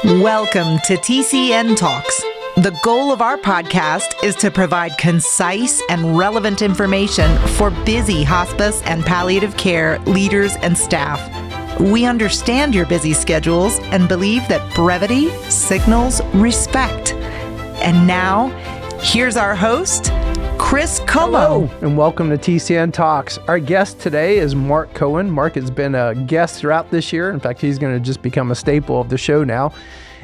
Welcome to TCN Talks. The goal of our podcast is to provide concise and relevant information for busy hospice and palliative care leaders and staff. We understand your busy schedules and believe that brevity signals respect. And now, here's our host, Chris Como. Hello, and welcome to TCN Talks. Our guest today is Mark Cohen. Mark has been a guest throughout this year. In fact, he's going to just become a staple of the show now.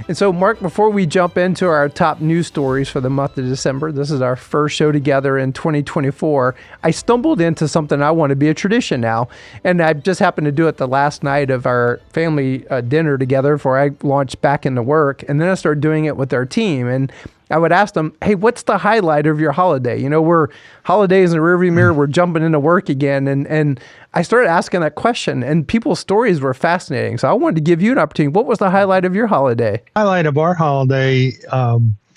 And so, Mark, before we jump into our top news stories for the month of December, this is our first show together in 2024. I stumbled into something I want to be a tradition now, and I just happened to do it the last night of our family dinner together before I launched back into work, and then I started doing it with our team. And I would ask them, hey, what's the highlight of your holiday? You know, we're holidays in the rearview mirror, we're jumping into work again. And I started asking that question, and people's stories were fascinating. So I wanted to give you an opportunity. What was the highlight of your holiday? Highlight of our holiday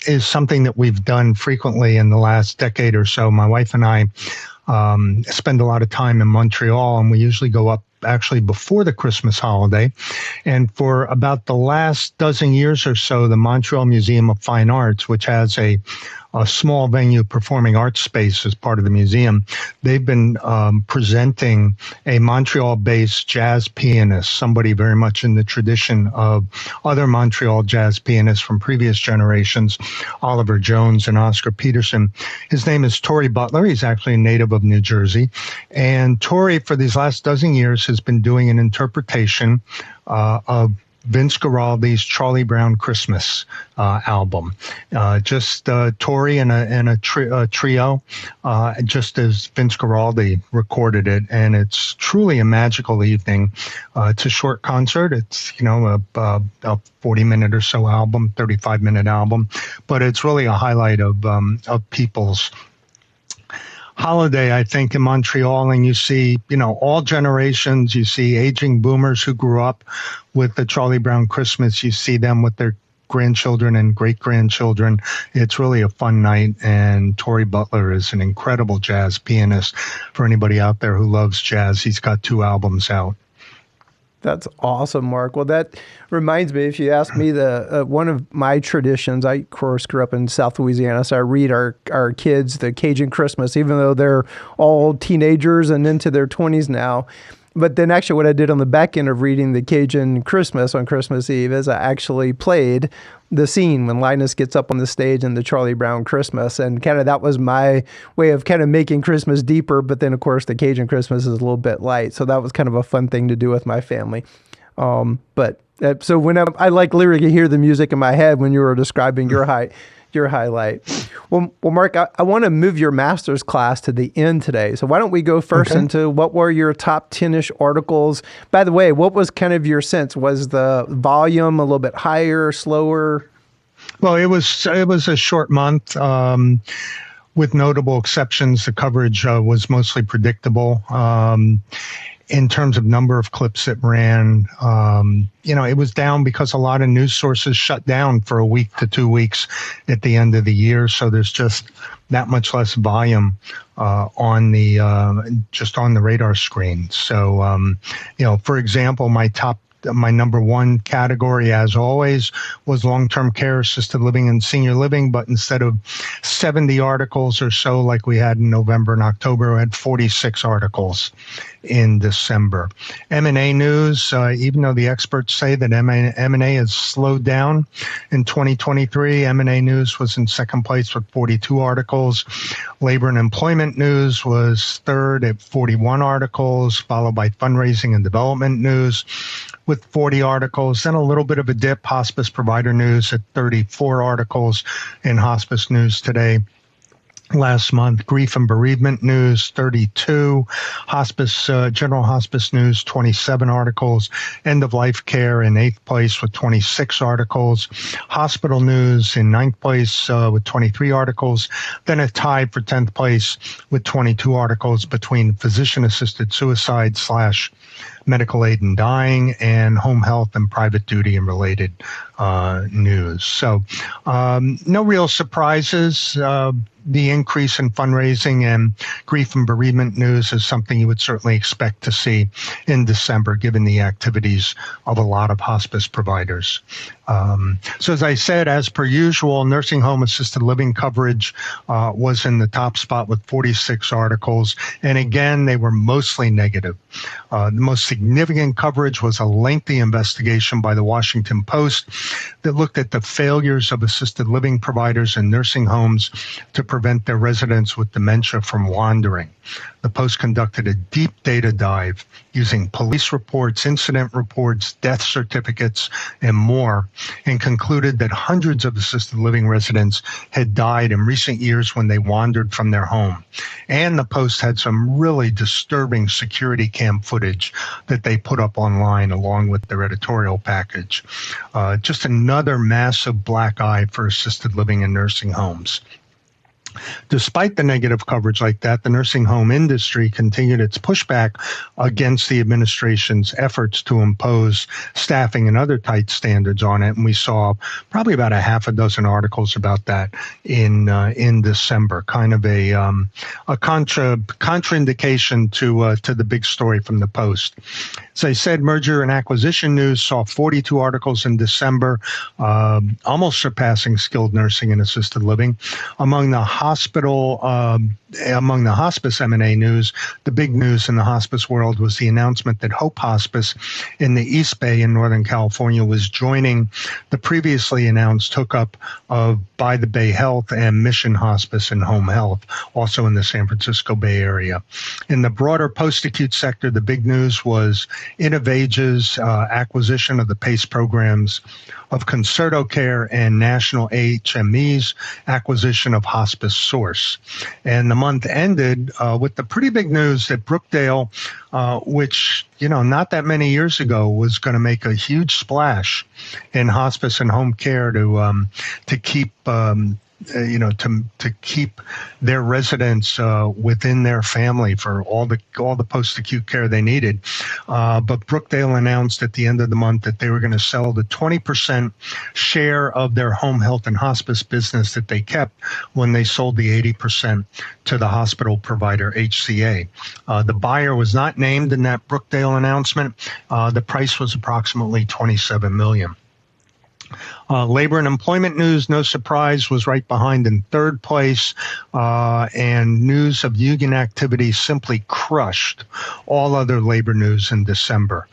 is something that we've done frequently in the last decade or so. My wife and I spend a lot of time in Montreal, and we usually go up actually before the Christmas holiday. And for about the last dozen years or so, the Montreal Museum of Fine Arts, which has a small venue performing arts space as part of the museum, they've been presenting a Montreal-based jazz pianist, somebody very much in the tradition of other Montreal jazz pianists from previous generations, Oliver Jones and Oscar Peterson. His name is Tory Butler. He's actually a native of New Jersey. And Tory, for these last dozen years, has been doing an interpretation of Vince Guaraldi's Charlie Brown Christmas album. Just Tory and a trio, just as Vince Guaraldi recorded it. And it's truly a magical evening. It's a short concert. It's, a 40-minute or so album, 35-minute album. But it's really a highlight of people's holiday, I think, in Montreal, and you see, all generations. You see aging boomers who grew up with the Charlie Brown Christmas. You see them with their grandchildren and great-grandchildren. It's really a fun night, and Tory Butler is an incredible jazz pianist. For anybody out there who loves jazz, he's got 2 albums out. That's awesome, Mark. Well, that reminds me, if you ask me, the one of my traditions, I, of course, grew up in South Louisiana, so I read our kids the Cajun Christmas, even though they're all teenagers and into their 20s now. But then actually what I did on the back end of reading the Cajun Christmas on Christmas Eve is I actually played the scene when Linus gets up on the stage in the Charlie Brown Christmas. And kind of that was my way of kind of making Christmas deeper. But then, of course, the Cajun Christmas is a little bit light. So that was kind of a fun thing to do with my family. So when I like literally hear the music in my head when you were describing your highlight. Well, Mark, I want to move your master's class to the end today. So why don't we go first into what were your top 10-ish articles? By the way, what was kind of your sense? Was the volume a little bit higher, slower? Well, it was a short month. With notable exceptions, the coverage was mostly predictable. In terms of number of clips that ran, it was down because a lot of news sources shut down for a week to 2 weeks at the end of the year. So there's just that much less volume on the radar screen. So, for example, my number one category, as always, was long-term care, assisted living, and senior living. But instead of 70 articles or so like we had in November and October, we had 46 articles in December. M&A news, even though the experts say that M&A has slowed down in 2023, M&A news was in second place with 42 articles. Labor and employment news was third at 41 articles, followed by fundraising and development news with 40 articles, then a little bit of a dip, hospice provider news at 34 articles in Hospice News Today. Last month, grief and bereavement news, 32, hospice, general hospice news, 27 articles, end of life care in 8th place with 26 articles, hospital news in 9th place with 23 articles, then a tie for 10th place with 22 articles between physician assisted suicide / medical aid in dying and home health and private duty and related news. So no real surprises. the increase in fundraising and grief and bereavement news is something you would certainly expect to see in December, given the activities of a lot of hospice providers. So as I said, as per usual, nursing home assisted living coverage was in the top spot with 46 articles. And again, they were mostly negative. The most significant coverage was a lengthy investigation by the Washington Post that looked at the failures of assisted living providers and nursing homes to prevent their residents with dementia from wandering. The Post conducted a deep data dive using police reports, incident reports, death certificates, and more, and concluded that hundreds of assisted living residents had died in recent years when they wandered from their home. And the Post had some really disturbing security cam footage that they put up online along with their editorial package. Just another massive black eye for assisted living and nursing homes. Despite the negative coverage like that, the nursing home industry continued its pushback against the administration's efforts to impose staffing and other tight standards on it. And we saw probably about a half a dozen articles about that in December, kind of a contraindication to the big story from the Post. As I said, merger and acquisition news saw 42 articles in December, almost surpassing skilled nursing and assisted living. Among the hospice M&A news, the big news in the hospice world was the announcement that Hope Hospice in the East Bay in Northern California was joining the previously announced hookup of By the Bay Health and Mission Hospice and Home Health, also in the San Francisco Bay Area. In the broader post-acute sector, the big news was Innovage's acquisition of the PACE programs of Concerto Care and National HME's acquisition of Hospice Source. And the month ended with the pretty big news that Brookdale, which, not that many years ago was going to make a huge splash in hospice and home care to keep to keep their residents within their family for all the post-acute care they needed. But Brookdale announced at the end of the month that they were going to sell the 20% share of their home health and hospice business that they kept when they sold the 80% to the hospital provider HCA. The buyer was not named in that Brookdale announcement. The price was approximately $27 million. Labor and employment news, no surprise, was right behind in third place, and news of union activity simply crushed all other labor news in December.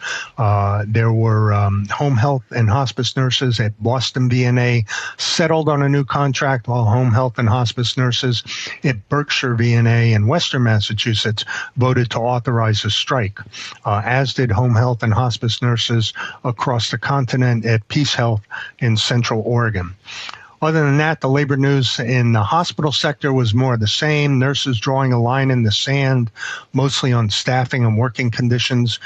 There were home health and hospice nurses at Boston VNA settled on a new contract, while home health and hospice nurses at Berkshire VNA in Western Massachusetts voted to authorize a strike, as did home health and hospice nurses across the continent at Peace Health in Central Oregon. Other than that, the labor news in the hospital sector was more of the same. Nurses drawing a line in the sand, mostly on staffing and working conditions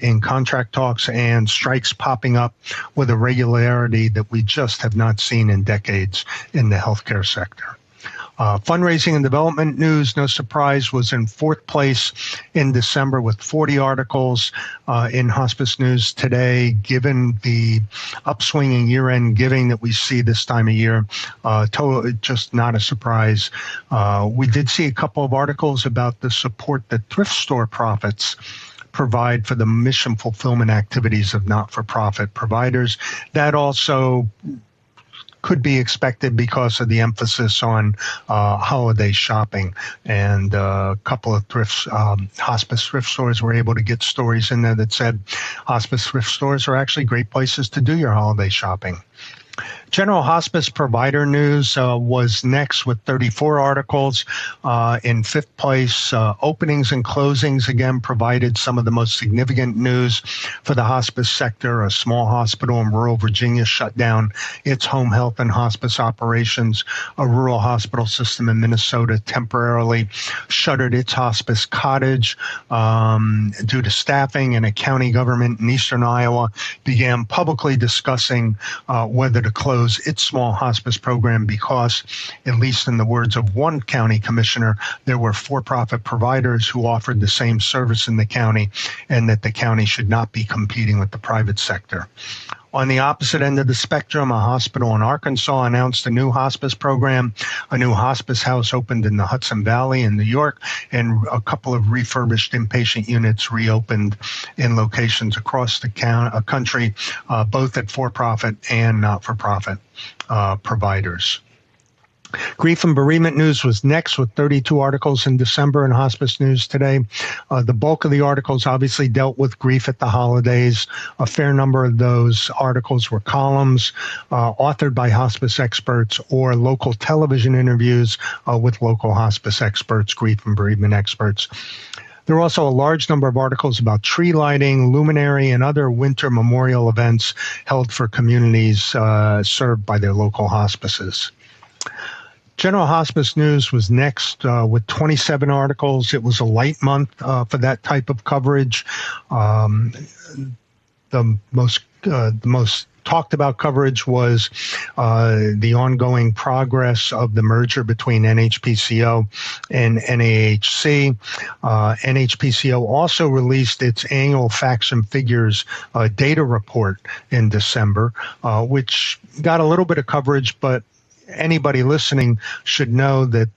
in contract talks, and strikes popping up with a regularity that we just have not seen in decades in the healthcare sector. Fundraising and development news, no surprise, was in fourth place in December with 40 articles in hospice news today. Given the upswing in year-end giving that we see this time of year, just not a surprise. We did see a couple of articles about the support that thrift store profits provide for the mission fulfillment activities of not-for-profit providers. That also could be expected because of the emphasis on holiday shopping, and a couple of hospice thrift stores were able to get stories in there that said hospice thrift stores are actually great places to do your holiday shopping. General hospice provider news was next with 34 articles. In fifth place, openings and closings again provided some of the most significant news for the hospice sector. A small hospital in rural Virginia shut down its home health and hospice operations. A rural hospital system in Minnesota temporarily shuttered its hospice cottage due to staffing, and a county government in eastern Iowa began publicly discussing whether to close its small hospice program because, at least in the words of one county commissioner, there were for-profit providers who offered the same service in the county, and that the county should not be competing with the private sector. On the opposite end of the spectrum, a hospital in Arkansas announced a new hospice program. A new hospice house opened in the Hudson Valley in New York, and a couple of refurbished inpatient units reopened in locations across the country, both at for-profit and not-for-profit providers. Grief and bereavement news was next, with 32 articles in December in Hospice News Today. The bulk of the articles obviously dealt with grief at the holidays. A fair number of those articles were columns authored by hospice experts or local television interviews with local hospice experts, grief and bereavement experts. There were also a large number of articles about tree lighting, luminary, and other winter memorial events held for communities served by their local hospices. General Hospice News was next with 27 articles. It was a light month for that type of coverage. The most talked about coverage was the ongoing progress of the merger between NHPCO and NAHC. NHPCO also released its annual facts and figures data report in December, which got a little bit of coverage, but anybody listening should know that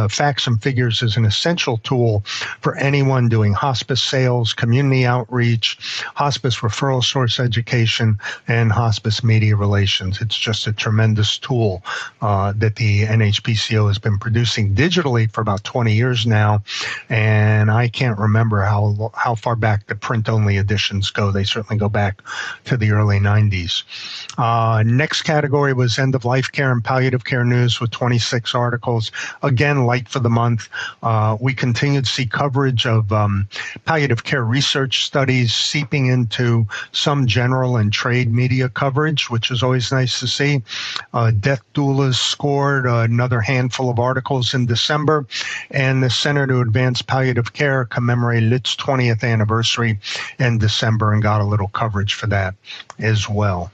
facts and figures is an essential tool for anyone doing hospice sales, community outreach, hospice referral source education, and hospice media relations. It's just a tremendous tool that the NHPCO has been producing digitally for about 20 years now, and I can't remember how far back the print-only editions go. They certainly go back to the early 90s. Next category was end-of-life care and palliative care news with 26 articles. Again, light for the month. We continue to see coverage of palliative care research studies seeping into some general and trade media coverage, which is always nice to see. Death doulas scored another handful of articles in December, and the Center to Advance Palliative Care commemorated its 20th anniversary in December and got a little coverage for that as well.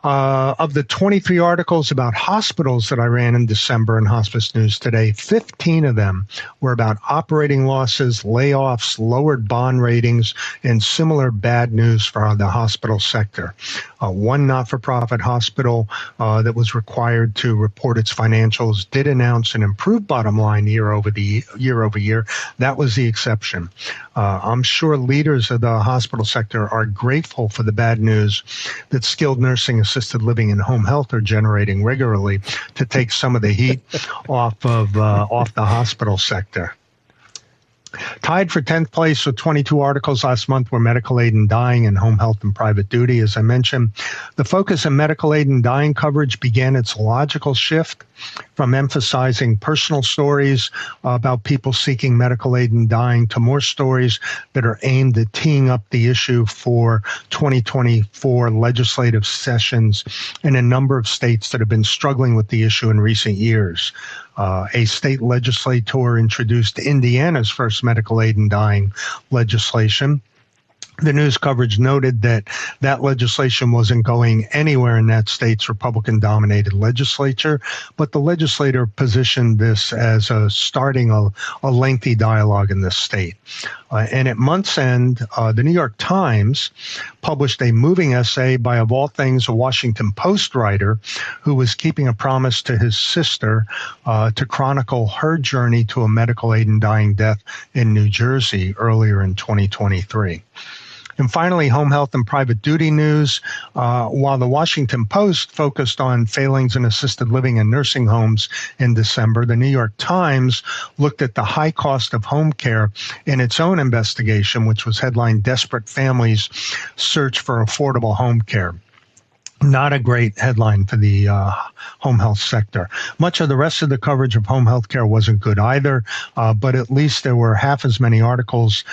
Of the 23 articles about hospitals that I ran in December in Hospice News Today, 15 of them were about operating losses, layoffs, lowered bond ratings, and similar bad news for the hospital sector. One not-for-profit hospital that was required to report its financials did announce an improved bottom line year over year. That was the exception. I'm sure leaders of the hospital sector are grateful for the bad news that skilled nursing, assisted living, and home health are generating regularly to take some of the heat off the hospital sector. Tied for 10th place with 22 articles last month were medical aid and dying and home health and private duty. As I mentioned, the focus on medical aid and dying coverage began its logical shift from emphasizing personal stories about people seeking medical aid and dying to more stories that are aimed at teeing up the issue for 2024 legislative sessions in a number of states that have been struggling with the issue in recent years. A state legislator introduced Indiana's first medical aid and dying legislation. The news coverage noted that legislation wasn't going anywhere in that state's Republican-dominated legislature, but the legislator positioned this as starting a lengthy dialogue in the state. And at month's end, the New York Times published a moving essay by, of all things, a Washington Post writer who was keeping a promise to his sister to chronicle her journey to a medical aid and dying death in New Jersey earlier in 2023. And finally, home health and private duty news. While the Washington Post focused on failings in assisted living and nursing homes in December, the New York Times looked at the high cost of home care in its own investigation, which was headlined "Desperate Families Search for Affordable Home Care." Not a great headline for the home health sector. Much of the rest of the coverage of home health care wasn't good either, but at least there were half as many articles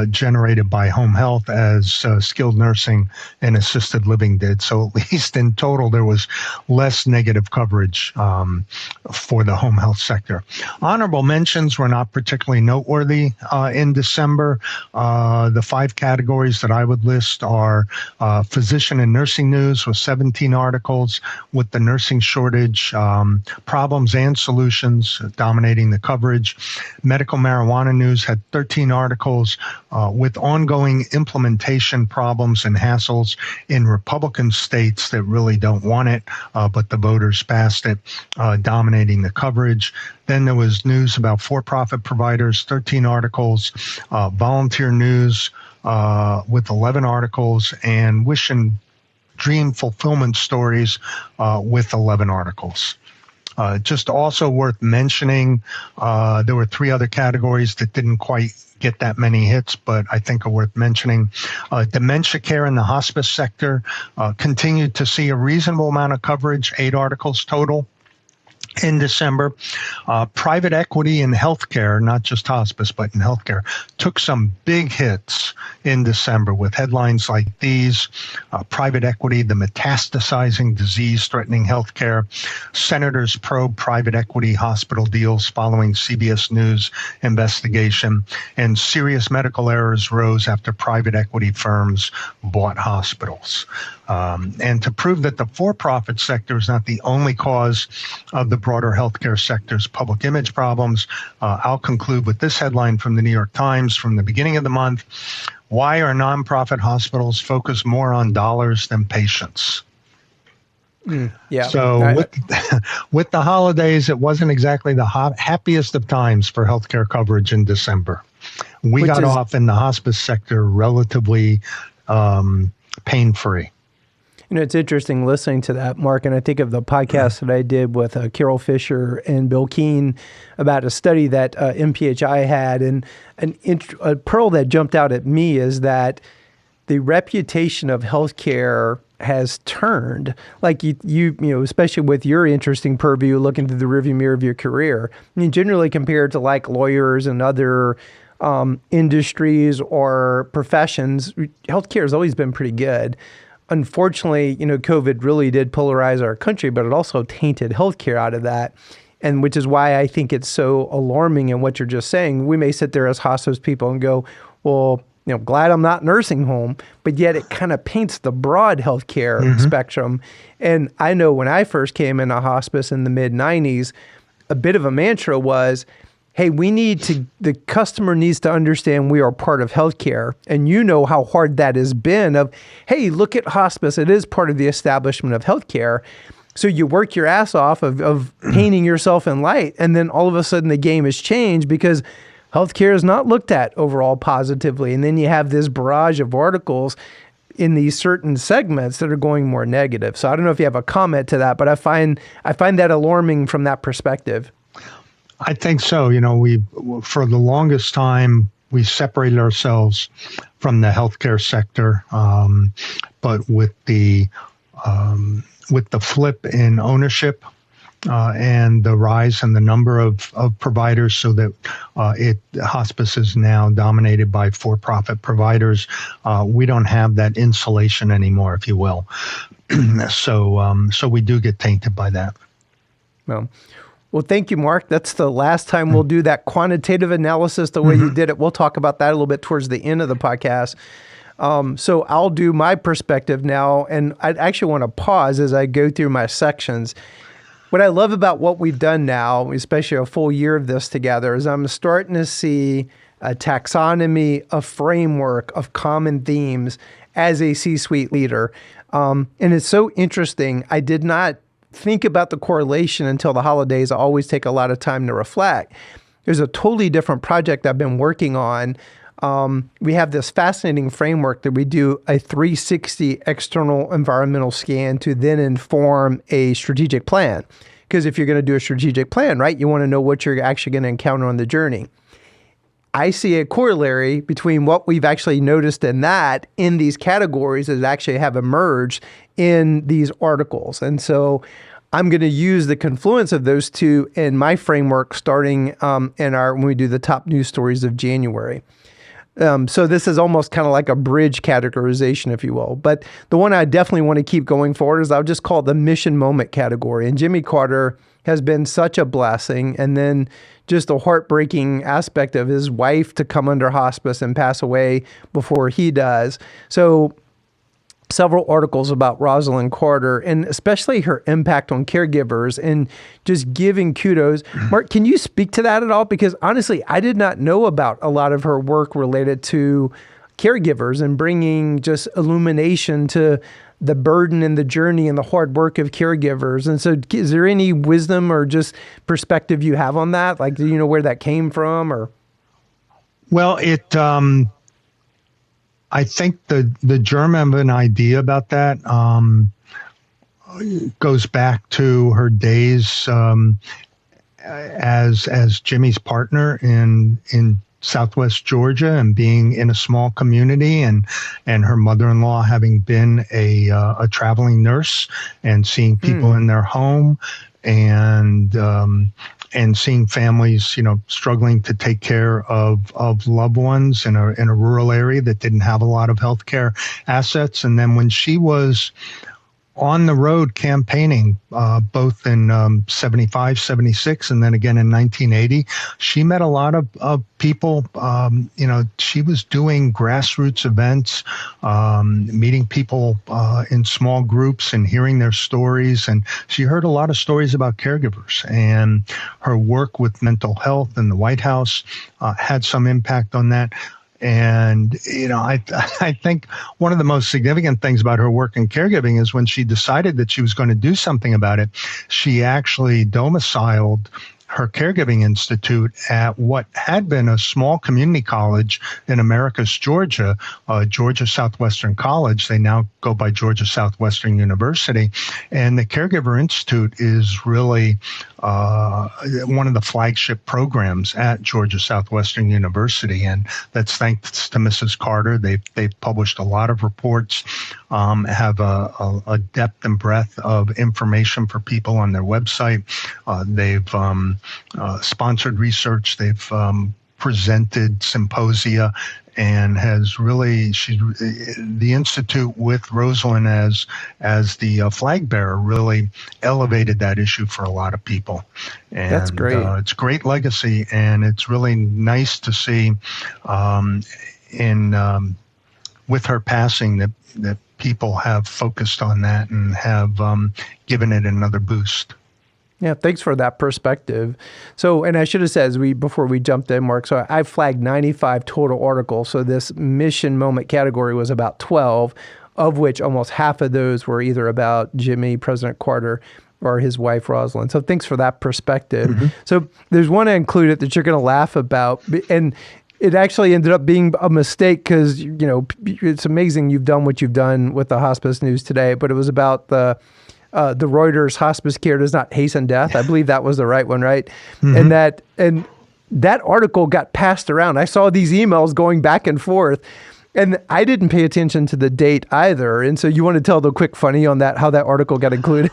generated by home health as skilled nursing and assisted living did. So at least in total, there was less negative coverage for the home health sector. Honorable mentions were not particularly noteworthy in December. The 5 categories that I would list are physician and nursing news with 17 articles, with the nursing shortage, problems and solutions dominating the coverage. Medical marijuana news had 13 articles, with ongoing implementation problems and hassles in Republican states that really don't want it, but the voters passed it, dominating the coverage. Then there was news about for-profit providers, 13 articles, volunteer news with 11 articles, and wish and dream fulfillment stories with 11 articles. Just also worth mentioning, there were 3 other categories that didn't quite get that many hits, but I think are worth mentioning. Dementia care in the hospice sector continued to see a reasonable amount of coverage, 8 articles total in December. Private equity in healthcare, not just hospice, but in healthcare, took some big hits in December with headlines like these: private equity, the metastasizing disease threatening healthcare. Senators probe private equity hospital deals following CBS News investigation. And serious medical errors rose after private equity firms bought hospitals. And to prove that the for-profit sector is not the only cause of the broader healthcare sector's public image problems, I'll conclude with this headline from the New York Times from the beginning of the month: "Why are nonprofit hospitals focused more on dollars than patients?" Yeah. So with the holidays, it wasn't exactly the happiest of times for healthcare coverage in December. We got off in the hospice sector relatively pain-free. You know, it's interesting listening to that, Mark, and I think of the podcast that I did with Carol Fisher and Bill Keene about a study that MPHI had, and a pearl that jumped out at me is that the reputation of healthcare has turned. Like you know, especially with your interesting purview, looking through the rearview mirror of your career. I mean, generally compared to like lawyers and other industries or professions, healthcare has always been pretty good. Unfortunately, you know, COVID really did polarize our country, but it also tainted healthcare out of that. And which is why I think it's so alarming in what you're just saying. We may sit there as hospice people and go, well, you know, glad I'm not nursing home, but yet it kind of paints the broad healthcare spectrum. And I know when I first came into hospice in the mid 90s, a bit of a mantra was, hey, the customer needs to understand we are part of healthcare. And you know how hard that has been of, hey, look at hospice. It is part of the establishment of healthcare. So you work your ass off of painting yourself in light. And then all of a sudden the game has changed because healthcare is not looked at overall positively. And then you have this barrage of articles in these certain segments that are going more negative. So I don't know if you have a comment to that, but I find that alarming from that perspective. I think so. You know, for the longest time, we separated ourselves from the healthcare sector, but with the flip in ownership and the rise in the number of providers, so that hospice is now dominated by for-profit providers, we don't have that insulation anymore, if you will. So we do get tainted by that. Well, thank you, Mark. That's the last time we'll do that quantitative analysis the way you did it. We'll talk about that a little bit towards the end of the podcast. So I'll do my perspective now, and I actually want to pause as I go through my sections. What I love about what we've done now, especially a full year of this together, is I'm starting to see a taxonomy, a framework of common themes as a C-suite leader. And it's so interesting. I did not think about the correlation until the holidays. I always take a lot of time to reflect. There's a totally different project I've been working on. We have this fascinating framework that we do a 360 external environmental scan to then inform a strategic plan. Because if you're going to do a strategic plan, right, you want to know what you're actually going to encounter on the journey. I see a corollary between what we've actually noticed in these categories that actually have emerged in these articles. And so I'm going to use the confluence of those two in my framework starting when we do the top news stories of January. So this is almost kind of like a bridge categorization, if you will. But the one I definitely want to keep going forward is I'll just call it the mission moment category. And Jimmy Carter has been such a blessing. And then just a heartbreaking aspect of his wife to come under hospice and pass away before he does. So several articles about Rosalynn Carter and especially her impact on caregivers and just giving kudos. Mark, can you speak to that at all? Because honestly, I did not know about a lot of her work related to caregivers and bringing just illumination to the burden and the journey and the hard work of caregivers. And so is there any wisdom or just perspective you have on that? Like, do you know where that came from or? Well, I think the germ of an idea about that goes back to her days as Jimmy's partner in Southwest Georgia and being in a small community, and her mother-in-law having been a traveling nurse and seeing people in their home and seeing families, struggling to take care of loved ones in a rural area that didn't have a lot of healthcare assets. And then when she was on the road campaigning, both in 75, 76, and then again in 1980, she met a lot of people. She was doing grassroots events, meeting people in small groups and hearing their stories. And she heard a lot of stories about caregivers, and her work with mental health in the White House had some impact on that. And, I think one of the most significant things about her work in caregiving is when she decided that she was going to do something about it, she actually domiciled her caregiving institute at what had been a small community college in Americus, Georgia, Georgia Southwestern College. They now go by Georgia Southwestern University. And the Caregiver Institute is really one of the flagship programs at Georgia Southwestern University. And that's thanks to Mrs. Carter. They've published a lot of reports, have a depth and breadth of information for people on their website. They've sponsored research. They've presented symposia, and has really, the Institute with Rosalynn as the flag bearer really elevated that issue for a lot of people. And that's great. It's a great legacy, and it's really nice to see with her passing that people have focused on that and have given it another boost. Yeah, thanks for that perspective. So, and I should have said before we jumped in, Mark, so I flagged 95 total articles. So this mission moment category was about 12, of which almost half of those were either about Jimmy, President Carter, or his wife, Rosalynn. So thanks for that perspective. Mm-hmm. So there's one I included that you're going to laugh about, and it actually ended up being a mistake because, it's amazing you've done what you've done with the hospice news today, but it was about the Reuters hospice care does not hasten death. I believe that was the right one, right? Mm-hmm. And that article got passed around. I saw these emails going back and forth, and I didn't pay attention to the date either. And so you want to tell the quick funny on that, how that article got included?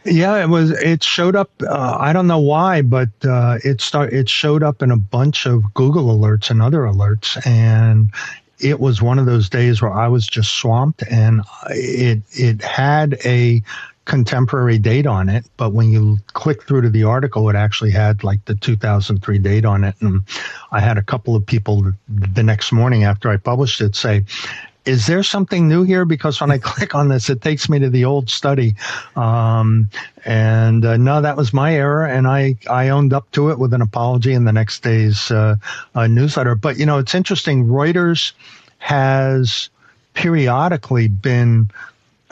Yeah, it showed up. I don't know why, but it showed up in a bunch of Google alerts and other alerts, and it was one of those days where I was just swamped, and it had a contemporary date on it, but when you click through to the article, it actually had like the 2003 date on it. And I had a couple of people the next morning after I published it say, is there something new here? Because when I click on this, it takes me to the old study. No, that was my error. And I owned up to it with an apology in the next day's newsletter. But, it's interesting. Reuters has periodically been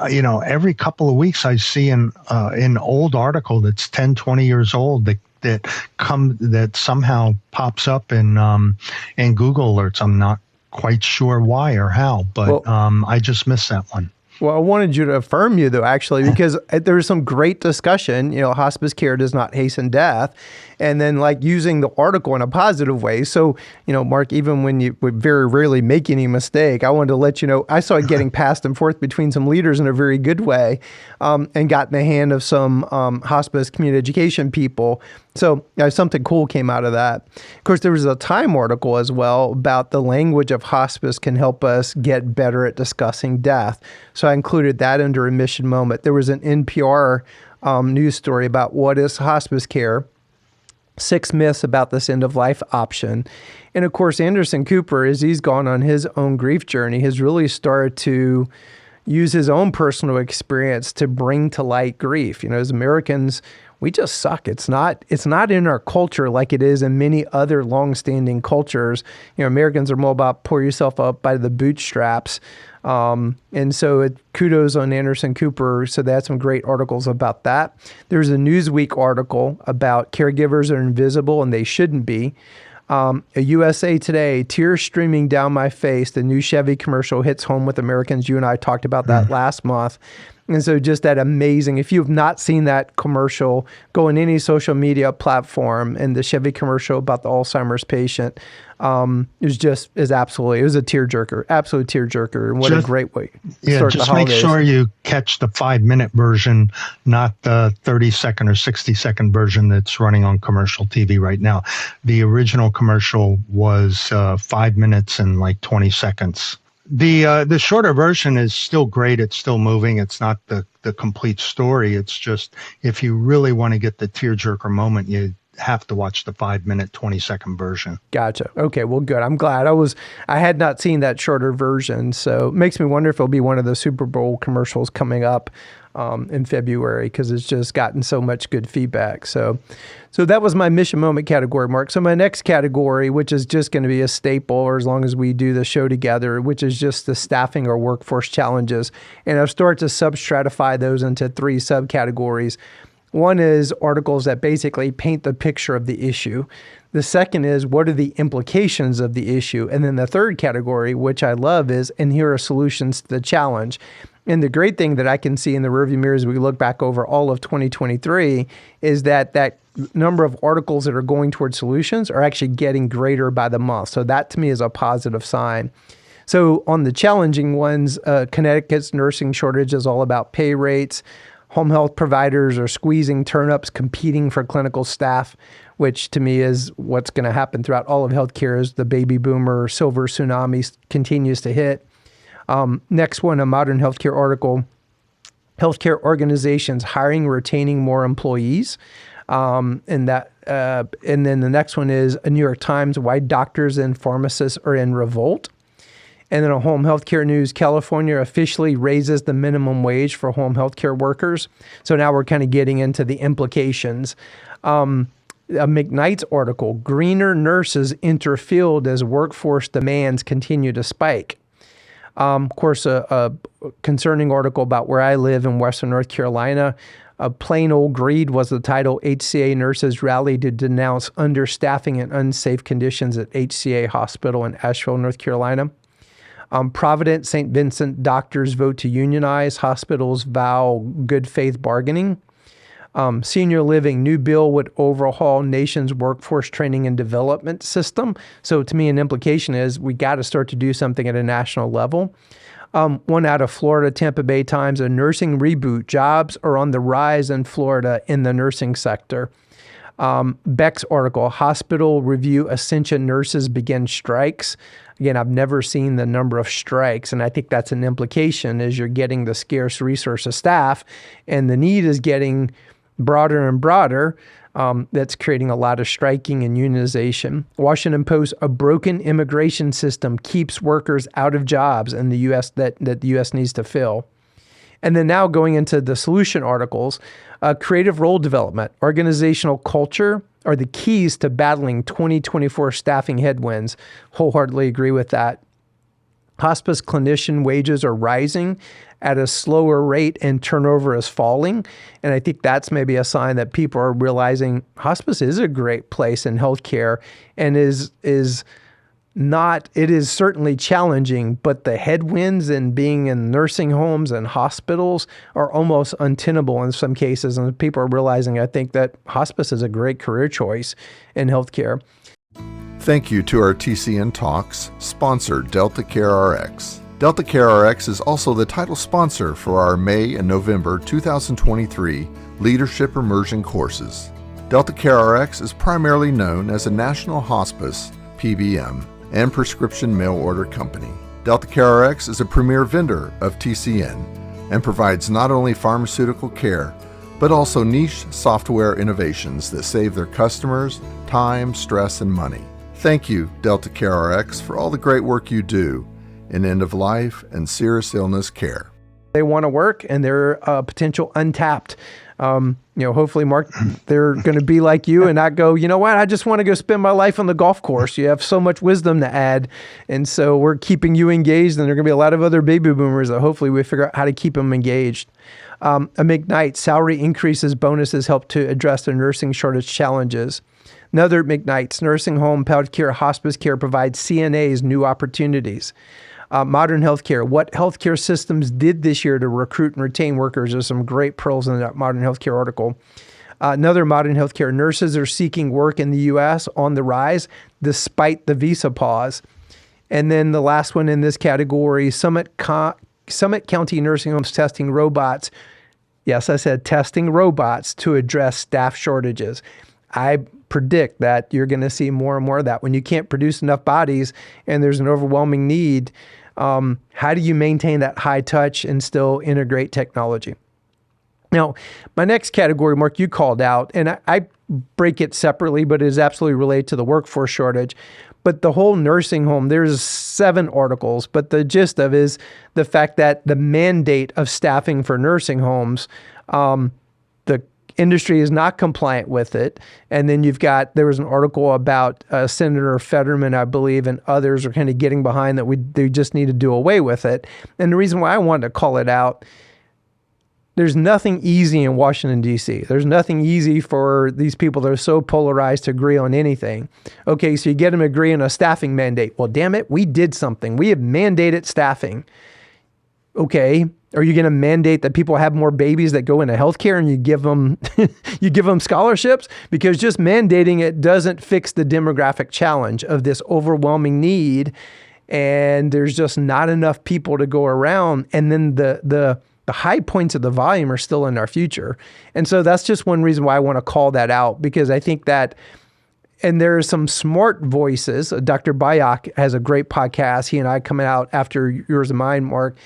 every couple of weeks I see an old article that's 10, 20 years old that somehow pops up in Google alerts. I'm not quite sure why or how, but I just missed that one. Well, I wanted you to affirm you, though, actually, because there was some great discussion. Hospice care does not hasten death. And then using the article in a positive way. So, Mark, even when you would very rarely make any mistake, I wanted to let you know, I saw it getting passed and forth between some leaders in a very good way, and got in the hand of some hospice community education people. So something cool came out of that. Of course, there was a Time article as well about the language of hospice can help us get better at discussing death. So I included that under a mission moment. There was an NPR news story about what is hospice care, 6 myths about this end-of-life option. And of course, Anderson Cooper, as he's gone on his own grief journey, has really started to, use his own personal experience to bring to light grief. As Americans, we just suck. It's not in our culture like it is in many other longstanding cultures. Americans are more about pull yourself up by the bootstraps. And so kudos on Anderson Cooper. So they had some great articles about that. There's a Newsweek article about caregivers are invisible and they shouldn't be. A USA Today, tears streaming down my face. The new Chevy commercial hits home with Americans. You and I talked about that last month. And so just that amazing, if you've not seen that commercial, go in any social media platform, and the Chevy commercial about the Alzheimer's patient it was a tearjerker, absolute tearjerker. And what a great way to start the holidays. Make sure you catch the 5-minute version, not the 30-second or 60-second version that's running on commercial TV right now. The original commercial was 5 minutes and like 20 seconds. The shorter version is still great. It's still moving. It's not the complete story. It's just, if you really want to get the tearjerker moment, you have to watch the 5-minute, 20-second version. Gotcha. Okay, well, good. I'm glad. I had not seen that shorter version, so it makes me wonder if it'll be one of the Super Bowl commercials coming up in February, because it's just gotten so much good feedback. So that was my mission moment category, Mark. So my next category, which is just going to be a staple, or as long as we do the show together, which is just the staffing or workforce challenges. And I've started to substratify those into 3 subcategories. One is articles that basically paint the picture of the issue. The second is, what are the implications of the issue? And then the third category, which I love, is, and here are solutions to the challenge. And the great thing that I can see in the rearview mirror as we look back over all of 2023 is that number of articles that are going towards solutions are actually getting greater by the month. So that to me is a positive sign. So on the challenging ones, Connecticut's nursing shortage is all about pay rates. Home health providers are squeezing turnips, competing for clinical staff, which to me is what's going to happen throughout all of healthcare as the baby boomer silver tsunami continues to hit. Next one, a modern healthcare article, healthcare organizations hiring, retaining more employees. And then the next one is a New York Times, why doctors and pharmacists are in revolt. And then a home healthcare news, California officially raises the minimum wage for home healthcare workers. So now we're kind of getting into the implications. A McKnight's article, greener nurses enter field as workforce demands continue to spike. Of course, a concerning article about where I live in Western North Carolina. Plain old greed was the title. HCA nurses rallied to denounce understaffing and unsafe conditions at HCA Hospital in Asheville, North Carolina. Providence St. Vincent doctors vote to unionize. Hospitals vow good faith bargaining. Senior living, new bill would overhaul nation's workforce training and development system. So to me, an implication is we got to start to do something at a national level. One out of Florida, Tampa Bay Times, a nursing reboot. Jobs are on the rise in Florida in the nursing sector. Beck's article, hospital review Ascension nurses begin strikes. Again, I've never seen the number of strikes, and I think that's an implication as you're getting the scarce resource of staff, and the need is getting broader and broader. That's creating a lot of striking and unionization. Washington Post, a broken immigration system keeps workers out of jobs in the U.S. that the U.S. needs to fill. And then now going into the solution articles, creative role development, organizational culture are the keys to battling 2024 staffing headwinds. Wholeheartedly agree with that. Hospice clinician wages are rising at a slower rate and turnover is falling. And I think that's maybe a sign that people are realizing hospice is a great place in healthcare and it is certainly challenging, but the headwinds in being in nursing homes and hospitals are almost untenable in some cases. And people are realizing, I think, that hospice is a great career choice in healthcare. Thank you to our TCN Talks sponsor, Delta Care RX. Delta Care RX is also the title sponsor for our May and November 2023 Leadership Immersion courses. Delta Care RX is primarily known as a national hospice, PBM, and prescription mail order company. Delta Care RX is a premier vendor of TCN and provides not only pharmaceutical care, but also niche software innovations that save their customers time, stress, and money. Thank you, Delta Care RX, for all the great work you do in end-of-life and serious illness care. they want to work, and they're potential untapped. Hopefully, Mark, they're going to be like you and not go, you know what, I just want to go spend my life on the golf course. You have so much wisdom to add. And so we're keeping you engaged, and there are going to be a lot of other baby boomers that hopefully we figure out how to keep them engaged. McKnight, salary increases, bonuses help to address the nursing shortage challenges. Another McKnight's, nursing home, palliative care, hospice care provides CNAs new opportunities. Modern healthcare, what healthcare systems did this year to recruit and retain workers? There's some great pearls in that modern healthcare article. Another modern healthcare, nurses are seeking work in the U.S. on the rise despite the visa pause. And then the last one in this category, Summit County Nursing Homes testing robots. Yes, I said testing robots to address staff shortages. I predict that you're going to see more and more of that. When you can't produce enough bodies and there's an overwhelming need, how do you maintain that high touch and still integrate technology? Now, my next category, Mark, you called out, and I break it separately, but it is absolutely related to the workforce shortage. But the whole nursing home, there's 7 articles, but the gist of is the fact that the mandate of staffing for nursing homes, the industry is not compliant with it. And then there was an article about Senator Fetterman, I believe, and others are kind of getting behind that they just need to do away with it. And the reason why I wanted to call it out, there's nothing easy in Washington, D.C. There's nothing easy for these people that are so polarized to agree on anything. Okay, so you get them to agree on a staffing mandate. Well, damn it, we did something. We have mandated staffing. Okay, are you going to mandate that people have more babies that go into healthcare and you give them scholarships? Because just mandating it doesn't fix the demographic challenge of this overwhelming need, and there's just not enough people to go around. And then the high points of the volume are still in our future. And so that's just one reason why I want to call that out, because I think that, and there are some smart voices. Dr. Bayak has a great podcast. He and I come out after yours and mine, Mark,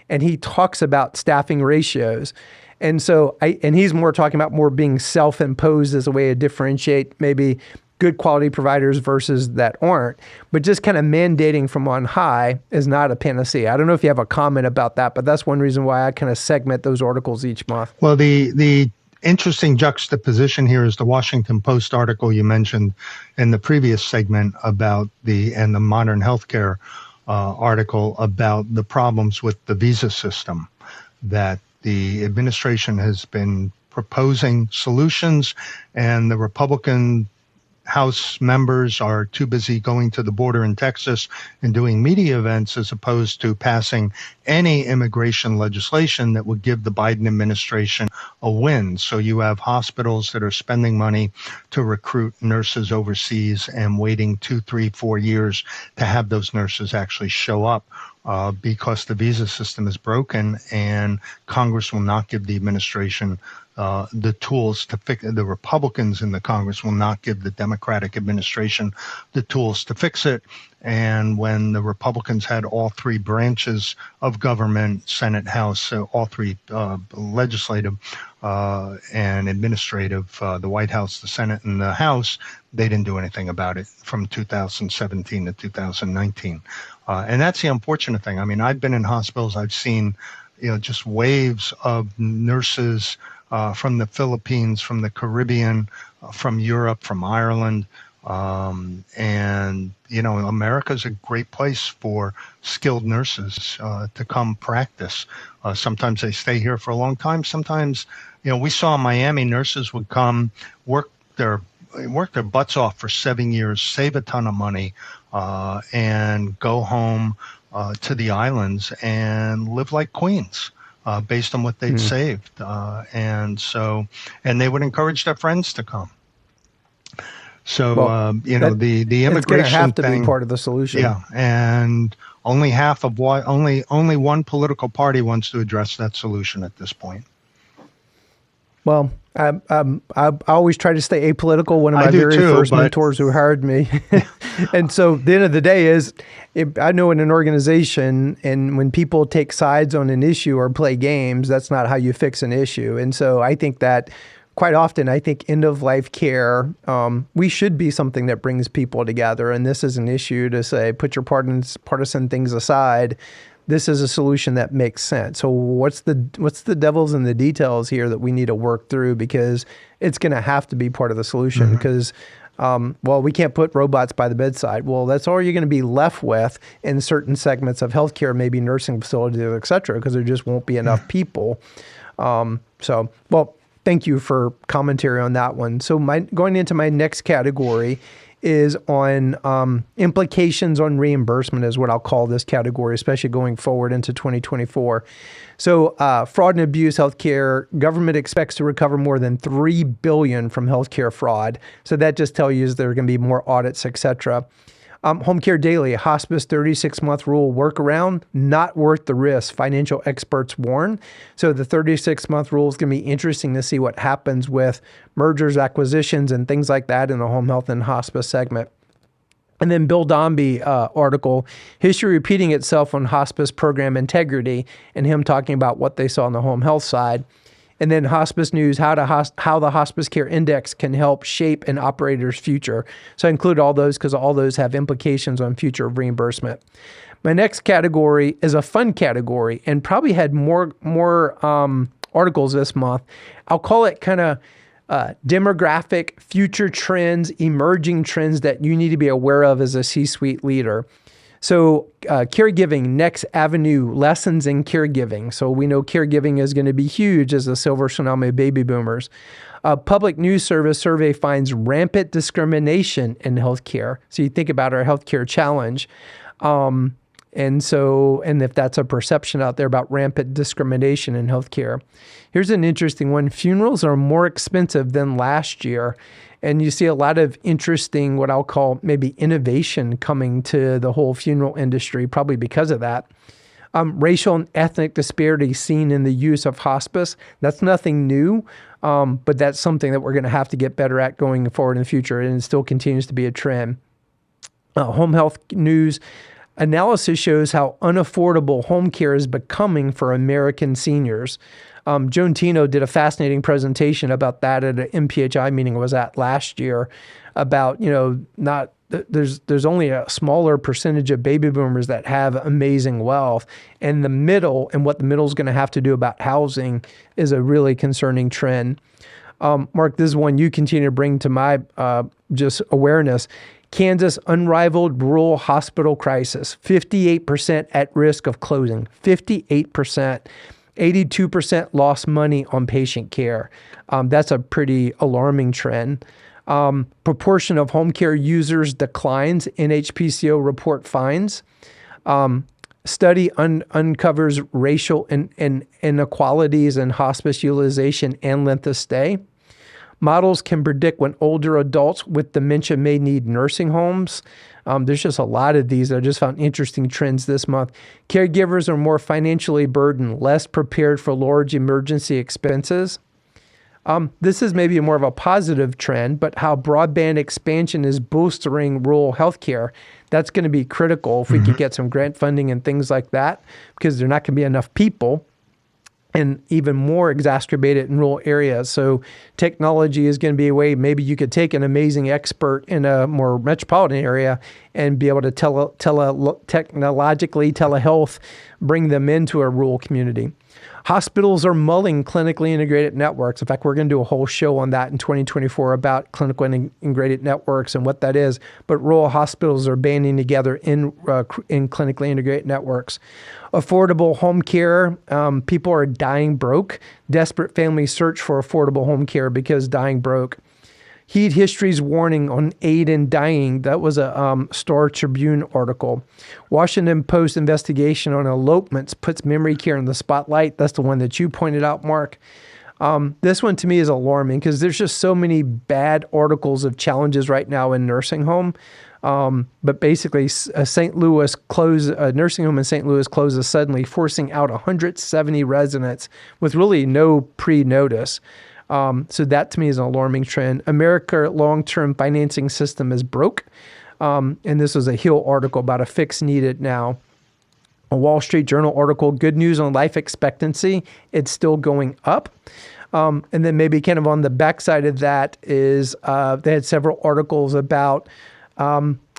and he talks about staffing ratios. And so and he's more talking about more being self-imposed as a way to differentiate maybe good quality providers versus that aren't. But just kind of mandating from on high is not a panacea. I don't know if you have a comment about that, but that's one reason why I kind of segment those articles each month. Well, the interesting juxtaposition here is the Washington Post article you mentioned in the previous segment about the modern healthcare article about the problems with the visa system, that the administration has been proposing solutions and the Republican House members are too busy going to the border in Texas and doing media events as opposed to passing any immigration legislation that would give the Biden administration a win. So you have hospitals that are spending money to recruit nurses overseas and waiting 2, 3, 4 years to have those nurses actually show up. Because the visa system is broken and Congress will not give the administration the tools to fix. The Republicans in the Congress will not give the Democratic administration the tools to fix it. And when the Republicans had all 3 branches of government, Senate, House, all 3 legislative and administrative, the White House, the Senate, and the House, they didn't do anything about it from 2017 to 2019. And that's the unfortunate thing. I mean, I've been in hospitals. I've seen, just waves of nurses from the Philippines, from the Caribbean, from Europe, from Ireland. And, America's a great place for skilled nurses to come practice. Sometimes they stay here for a long time. Sometimes, we saw in Miami, nurses would come, work their butts off for 7 years, save a ton of money, and go home to the islands and live like queens. Based on what they'd saved. And they would encourage their friends to come. So, the immigration it's going to have to thing, be part of the solution. Yeah. And only one political party wants to address that solution at this point. Well, I always try to stay apolitical. One of my first mentors who hired me. And so the end of the day is, I know in an organization, and when people take sides on an issue or play games, that's not how you fix an issue. And so I think that quite often, end-of-life care, we should be something that brings people together. And this is an issue to say, put your partisan things aside. this is a solution that makes sense. So what's the devil's in the details here that we need to work through, because it's going to have to be part of the solution, because we can't put robots by the bedside. Well, that's all you're going to be left with in certain segments of healthcare, maybe nursing facilities, et cetera, because there just won't be enough people. Thank you for commentary on that one. So going into my next category is on implications on reimbursement is what I'll call this category, especially going forward into 2024. So fraud and abuse healthcare, government expects to recover more than $3 billion from healthcare fraud. So that just tells you there are going to be more audits, et cetera. Home Care Daily, hospice 36-month rule workaround, not worth the risk, financial experts warn. So the 36-month rule is going to be interesting to see what happens with mergers, acquisitions, and things like that in the home health and hospice segment. And then Bill Dombey article, history repeating itself on hospice program integrity, and him talking about what they saw on the home health side. And then hospice news, how the hospice care index can help shape an operator's future. So I include all those because all those have implications on future reimbursement. My next category is a fun category and probably had more articles this month. I'll call it kind of demographic, future trends, emerging trends that you need to be aware of as a C-suite leader. So caregiving, next avenue, lessons in caregiving. So we know caregiving is going to be huge as the silver tsunami of baby boomers. Public News Service survey finds rampant discrimination in healthcare. So you think about our healthcare challenge. And if that's a perception out there about rampant discrimination in healthcare. Here's an interesting one. Funerals are more expensive than last year. And you see a lot of interesting, what I'll call maybe innovation coming to the whole funeral industry, probably because of that. Racial and ethnic disparities seen in the use of hospice. That's nothing new, but that's something that we're going to have to get better at going forward in the future, and it still continues to be a trend. Home health news. Analysis shows how unaffordable home care is becoming for American seniors. Joan Tino did a fascinating presentation about that at an MPHI meeting I was at last year about, there's only a smaller percentage of baby boomers that have amazing wealth, and the middle and what the middle is going to have to do about housing is a really concerning trend. Mark, this is one you continue to bring to my just awareness. Kansas unrivaled rural hospital crisis, 58% at risk of closing, 58%. 82% lost money on patient care. That's a pretty alarming trend. Proportion of home care users declines, NHPCO report finds. Study uncovers racial inequalities in hospice utilization and length of stay. Models can predict when older adults with dementia may need nursing homes. There's just a lot of these that I just found interesting trends this month. Caregivers are more financially burdened, less prepared for large emergency expenses. This is maybe more of a positive trend, but how broadband expansion is bolstering rural healthcare. That's going to be critical if we could get some grant funding and things like that, because there are not going to be enough people, and even more exacerbated in rural areas. So technology is going to be a way maybe you could take an amazing expert in a more metropolitan area and be able to technologically telehealth, bring them into a rural community. Hospitals are mulling clinically integrated networks. In fact, we're going to do a whole show on that in 2024 about clinically integrated networks and what that is. But rural hospitals are banding together in clinically integrated networks. Affordable home care. People are dying broke. Desperate families search for affordable home care because dying broke. Heed History's warning on aid in dying. That was a Star Tribune article. Washington Post investigation on elopements puts memory care in the spotlight. That's the one that you pointed out, Mark. This one to me is alarming because there's just so many bad articles of challenges right now in nursing home. But basically, a nursing home in St. Louis closes suddenly, forcing out 170 residents with really no pre-notice. So that to me is an alarming trend. America long-term financing system is broke. And this was a Hill article about a fix needed now. A Wall Street Journal article, good news on life expectancy. It's still going up. And then maybe kind of on the backside of that is they had several articles about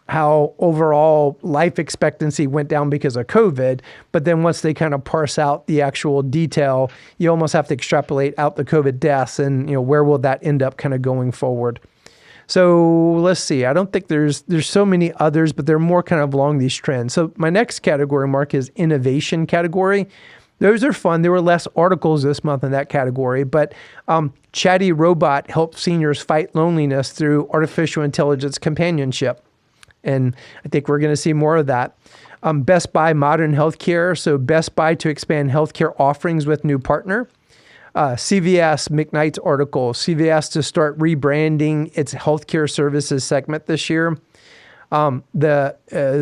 how overall life expectancy went down because of COVID. But then once they kind of parse out the actual detail, you almost have to extrapolate out the COVID deaths and, where will that end up kind of going forward. So let's see. I don't think there's so many others, but they're more kind of along these trends. So my next category, Mark, is innovation category. Those are fun. There were less articles this month in that category, but Chatty Robot helped seniors fight loneliness through artificial intelligence companionship. And I think we're going to see more of that. Best Buy Modern Healthcare. So Best Buy to expand healthcare offerings with new partner. CVS McKnight's article. CVS to start rebranding its healthcare services segment this year. The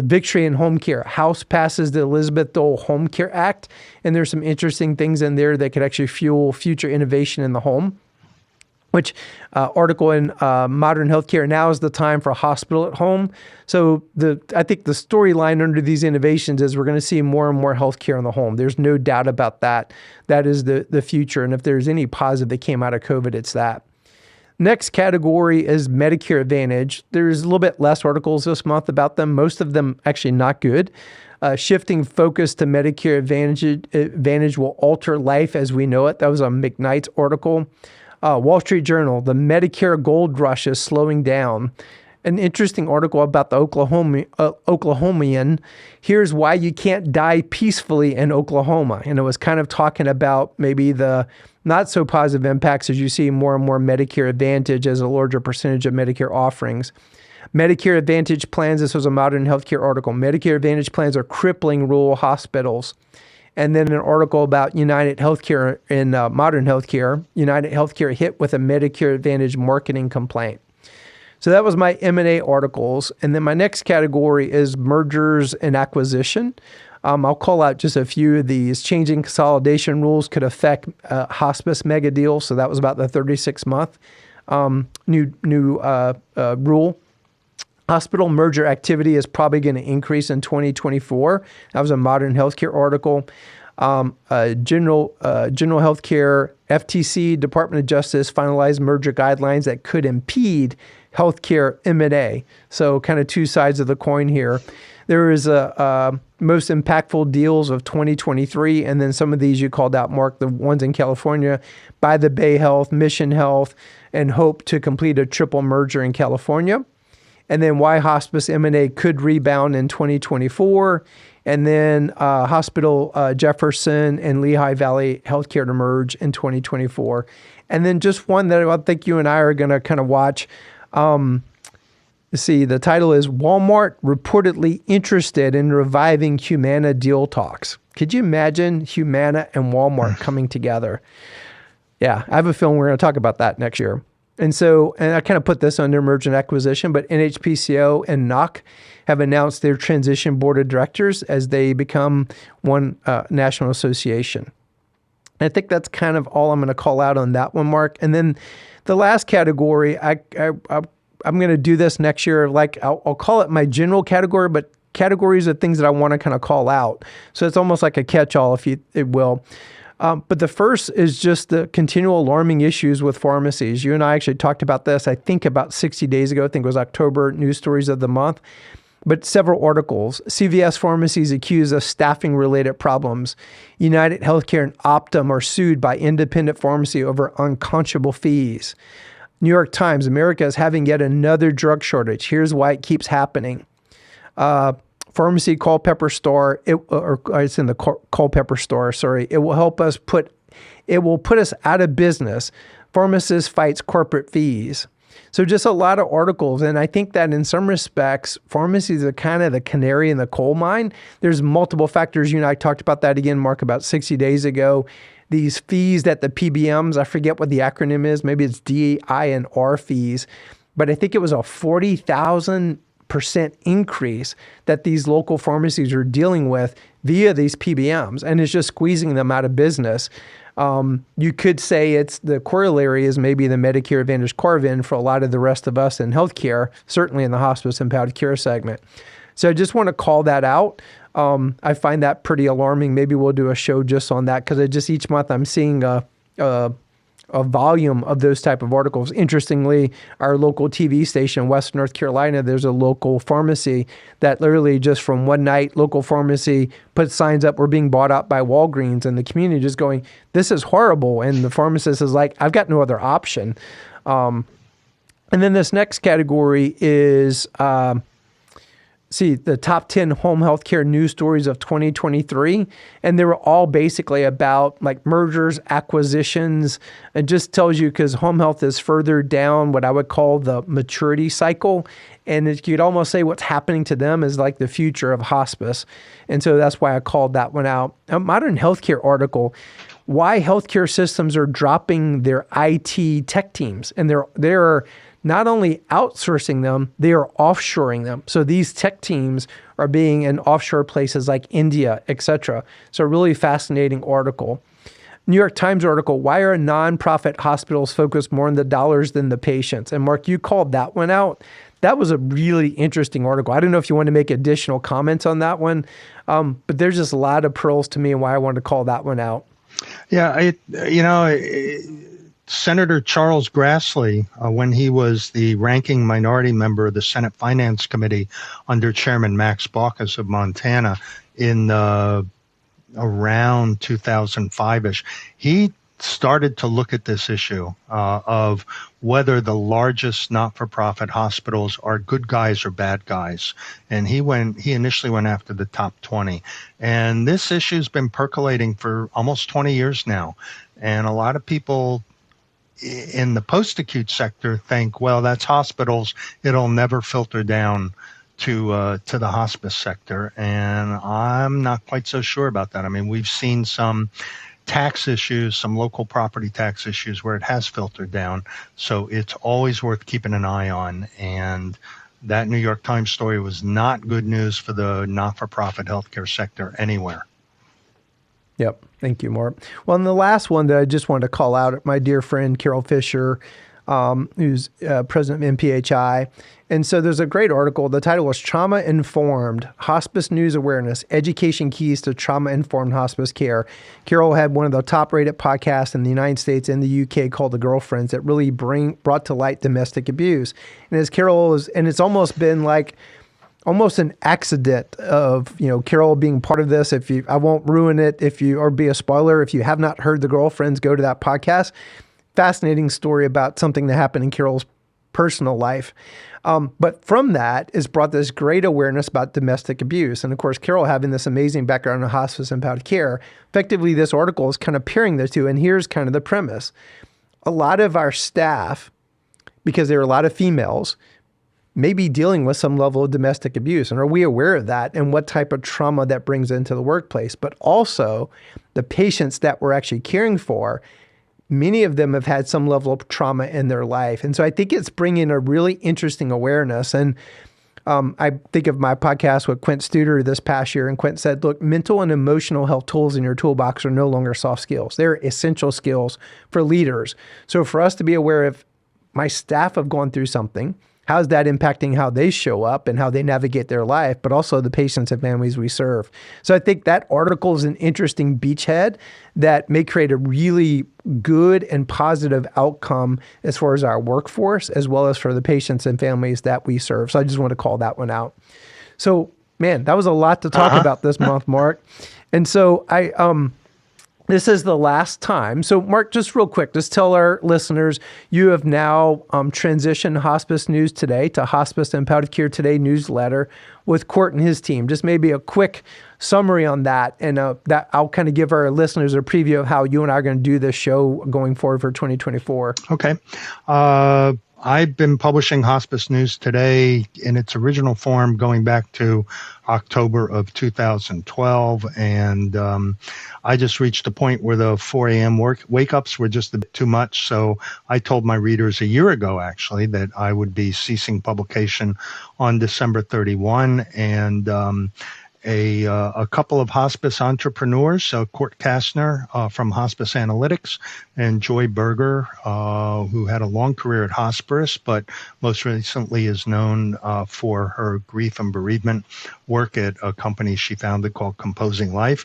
Victory in Home Care. House passes the Elizabeth Dole Home Care Act. And there's some interesting things in there that could actually fuel future innovation in the home. Which article in Modern Healthcare, now is the time for a hospital at home. So I think the storyline under these innovations is we're going to see more and more healthcare in the home. There's no doubt about that. That is the future. And if there's any positive that came out of COVID, it's that. Next category is Medicare Advantage. There's a little bit less articles this month about them. Most of them actually not good. Shifting focus to Medicare Advantage will alter life as we know it. That was a McKnight's article. Wall Street Journal, the Medicare gold rush is slowing down. An interesting article about the Oklahomian. Here's why you can't die peacefully in Oklahoma. And it was kind of talking about maybe the not so positive impacts as you see more and more Medicare Advantage as a larger percentage of Medicare offerings. Medicare Advantage plans, this was a Modern Healthcare article. Medicare Advantage plans are crippling rural hospitals. And then an article about United Healthcare in Modern Healthcare. United Healthcare hit with a Medicare Advantage marketing complaint. So that was my M&A articles. And then my next category is mergers and acquisition. I'll call out just a few of these. Changing consolidation rules could affect hospice mega deals. So that was about the 36-month new rule. Hospital merger activity is probably going to increase in 2024. That was a Modern Healthcare article. General Healthcare, FTC, Department of Justice finalized merger guidelines that could impede healthcare M&A. So kind of two sides of the coin here. There is a most impactful deals of 2023, and then some of these you called out, Mark, the ones in California, By the Bay Health, Mission Health, and hope to complete a triple merger in California. And then why hospice M&A could rebound in 2024. And then Hospital Jefferson and Lehigh Valley Healthcare to merge in 2024. And then just one that I think you and I are going to kind of watch. Let's see, the title is Walmart reportedly interested in reviving Humana deal talks. Could you imagine Humana and Walmart coming together? Yeah, I have a feeling we're going to talk about that next year. And I kind of put this under merger and acquisition, but NHPCO and NOC have announced their transition board of directors as they become one national association. And I think that's kind of all I'm going to call out on that one, Mark. And then the last category, I'm going to do this next year. Like I'll call it my general category, but categories are things that I want to kind of call out. So it's almost like a catch-all, if it will. But the first is just the continual alarming issues with pharmacies. You and I actually talked about this, I think about 60 days ago. I think it was October News Stories of the Month. But several articles. CVS pharmacies accused of staffing-related problems. United Healthcare and Optum are sued by independent pharmacy over unconscionable fees. New York Times, America is having yet another drug shortage. Here's why it keeps happening. Pharmacy Culpeper Store, it's in the Culpeper Store, sorry. It will put us out of business. Pharmacist fights corporate fees. So just a lot of articles. And I think that in some respects, pharmacies are kind of the canary in the coal mine. There's multiple factors. You and I talked about that again, Mark, about 60 days ago. These fees that the PBMs, I forget what the acronym is. Maybe it's DINR fees. But I think it was a 40,000% increase that these local pharmacies are dealing with via these PBMs, and it's just squeezing them out of business. You could say it's the corollary is maybe the Medicare Advantage carve-in for a lot of the rest of us in healthcare, certainly in the hospice and palliative care segment. So I just want to call that out. I find that pretty alarming. Maybe we'll do a show just on that because each month I'm seeing a a volume of those type of articles. Interestingly, our local TV station, Western North Carolina, there's a local pharmacy that literally just from one night, local pharmacy put signs up, we're being bought out by Walgreens, and the community just going, this is horrible. And the pharmacist is like, I've got no other option. And then this next category is, the top 10 home healthcare news stories of 2023. And they were all basically about like mergers, acquisitions. It just tells you because home health is further down what I would call the maturity cycle. And you could almost say what's happening to them is like the future of hospice. And so that's why I called that one out. A modern healthcare article, why healthcare systems are dropping their IT tech teams. And they're not only outsourcing them, they are offshoring them. So these tech teams are being in offshore places like India, et cetera. So a really fascinating article. New York Times article, why are nonprofit hospitals focused more on the dollars than the patients? And Mark, you called that one out. That was a really interesting article. I don't know if you want to make additional comments on that one, but there's just a lot of pearls to me and why I wanted to call that one out. Yeah, Senator Charles Grassley, when he was the ranking minority member of the Senate Finance Committee under Chairman Max Baucus of Montana in around 2005-ish, he started to look at this issue of whether the largest not-for-profit hospitals are good guys or bad guys. And he initially went after the top 20. And this issue's been percolating for almost 20 years now. And a lot of people in the post-acute sector think, well, that's hospitals. It'll never filter down to the hospice sector. And I'm not quite so sure about that. I mean, we've seen some tax issues, some local property tax issues where it has filtered down. So it's always worth keeping an eye on. And that New York Times story was not good news for the not-for-profit healthcare sector anywhere. Yep. Thank you, Mark. Well, and the last one that I just wanted to call out, my dear friend Carol Fisher, who's president of MPHI. And so there's a great article. The title was Trauma Informed Hospice News Awareness, Education Keys to Trauma-Informed Hospice Care. Carol had one of the top-rated podcasts in the United States and the UK called The Girlfriends that really brought to light domestic abuse. And as Carol and it's almost been like almost an accident of, Carol being part of this. I won't ruin it or be a spoiler. If you have not heard The Girlfriends, go to that podcast. Fascinating story about something that happened in Carol's personal life. But from that is brought this great awareness about domestic abuse. And of course, Carol having this amazing background in hospice and palliative care, effectively this article is kind of pairing the two. And here's kind of the premise. A lot of our staff, because there are a lot of females, may be dealing with some level of domestic abuse. And are we aware of that and what type of trauma that brings into the workplace? But also the patients that we're actually caring for, many of them have had some level of trauma in their life. And so I think it's bringing a really interesting awareness. And I think of my podcast with Quint Studer this past year, and Quint said, look, mental and emotional health tools in your toolbox are no longer soft skills. They're essential skills for leaders. So for us to be aware of my staff have gone through something, how's that impacting how they show up and how they navigate their life, but also the patients and families we serve. So I think that article is an interesting beachhead that may create a really good and positive outcome as far as our workforce, as well as for the patients and families that we serve. So I just want to call that one out. So, man, that was a lot to talk about this month, Mark. And so this is the last time. So Mark, just real quick, just tell our listeners, you have now transitioned Hospice News Today to Hospice and Palliative Care Today newsletter with Court and his team. Just maybe a quick summary on that. And that I'll kind of give our listeners a preview of how you and I are going to do this show going forward for 2024. Okay. I've been publishing Hospice News Today in its original form going back to October of 2012. And I just reached a point where the 4 a.m. wake-ups were just a bit too much. So I told my readers a year ago, actually, that I would be ceasing publication on December 31. And a couple of hospice entrepreneurs, Court Kastner from Hospice Analytics and Joy Berger, who had a long career at Hospice, but most recently is known for her grief and bereavement work at a company she founded called Composing Life.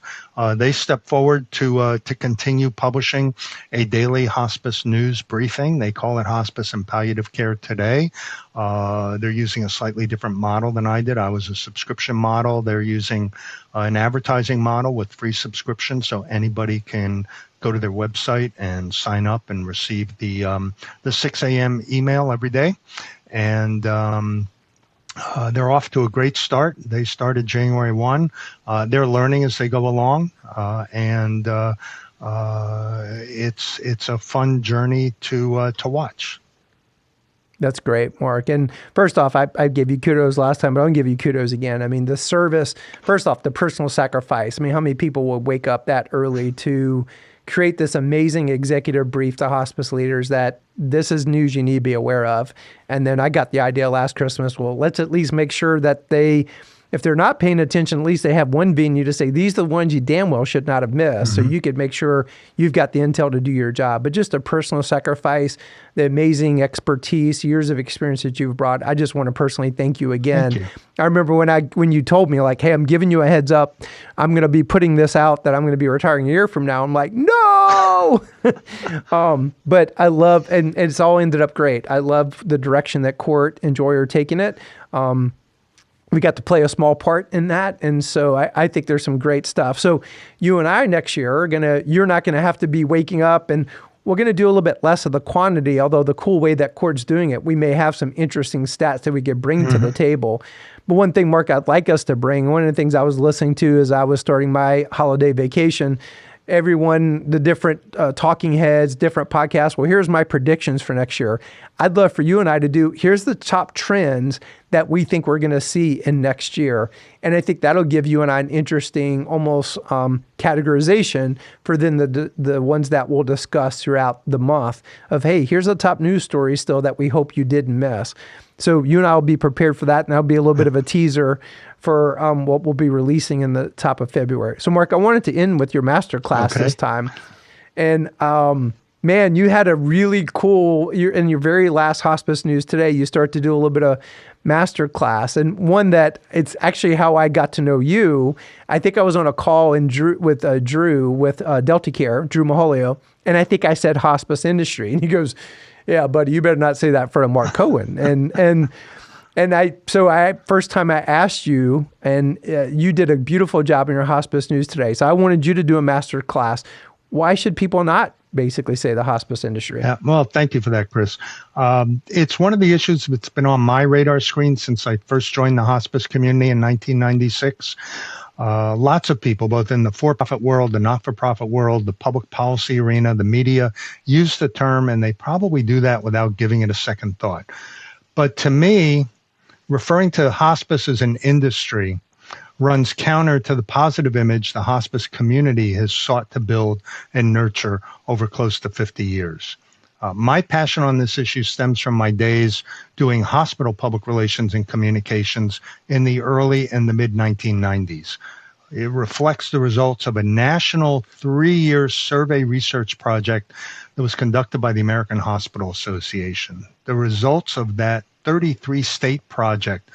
They stepped forward to continue publishing a daily hospice news briefing. They call it Hospice and Palliative Care Today. They're using a slightly different model than I did. I was a subscription model. They're using an advertising model with free subscription, so anybody can go to their website and sign up and receive the 6 a.m. email every day. And they're off to a great start. They started January 1. They're learning as they go along, and it's a fun journey to watch. That's great, Mark. And first off, I gave you kudos last time, but I'll give you kudos again. I mean, the service, first off, the personal sacrifice. I mean, how many people will wake up that early to create this amazing executive brief to hospice leaders that this is news you need to be aware of? And then I got the idea last Christmas, well, let's at least make sure that if they're not paying attention, at least they have one venue to say, these are the ones you damn well should not have missed. Mm-hmm. So you could make sure you've got the intel to do your job. But just a personal sacrifice, the amazing expertise, years of experience that you've brought, I just want to personally thank you again. Thank you. I remember when you told me, like, hey, I'm giving you a heads up. I'm going to be putting this out that I'm going to be retiring a year from now. I'm like, no! But I love, and it's all ended up great. I love the direction that Court and Joy are taking it. We got to play a small part in that. And so I think there's some great stuff. So you and I next year you're not going to have to be waking up, and we're going to do a little bit less of the quantity, although the cool way that Court's doing it, we may have some interesting stats that we could bring to the table. But one thing, Mark, I'd like us to bring, one of the things I was listening to as I was starting my holiday vacation, everyone, the different talking heads, different podcasts. Well, here's my predictions for next year. I'd love for you and I to do, here's the top trends that we think we're going to see in next year. And I think that'll give you and I an interesting almost categorization for then the ones that we'll discuss throughout the month of, hey, here's the top news stories still that we hope you didn't miss. So you and I will be prepared for that, and that'll be a little bit of a teaser for what we'll be releasing in the top of February. So, Mark, I wanted to end with your master class this time. And, man, you had a really cool, in your very last hospice news today, you start to do a little bit of master class. And one that it's actually how I got to know you. I think I was on a call with Delta Care, Drew Maholio, and I think I said hospice industry. And he goes, yeah, buddy, you better not say that in front of Mark Cohen. And first time I asked you, and you did a beautiful job in your hospice news today. So I wanted you to do a master class. Why should people not basically say the hospice industry? Yeah, well, thank you for that, Chris. It's one of the issues that's been on my radar screen since I first joined the hospice community in 1996. Lots of people, both in the for-profit world, the not-for-profit world, the public policy arena, the media, use the term, and they probably do that without giving it a second thought. But to me, referring to hospice as an industry runs counter to the positive image the hospice community has sought to build and nurture over close to 50 years. My passion on this issue stems from my days doing hospital public relations and communications in the early and the mid-1990s. It reflects the results of a national 3-year survey research project that was conducted by the American Hospital Association. The results of that 33-state project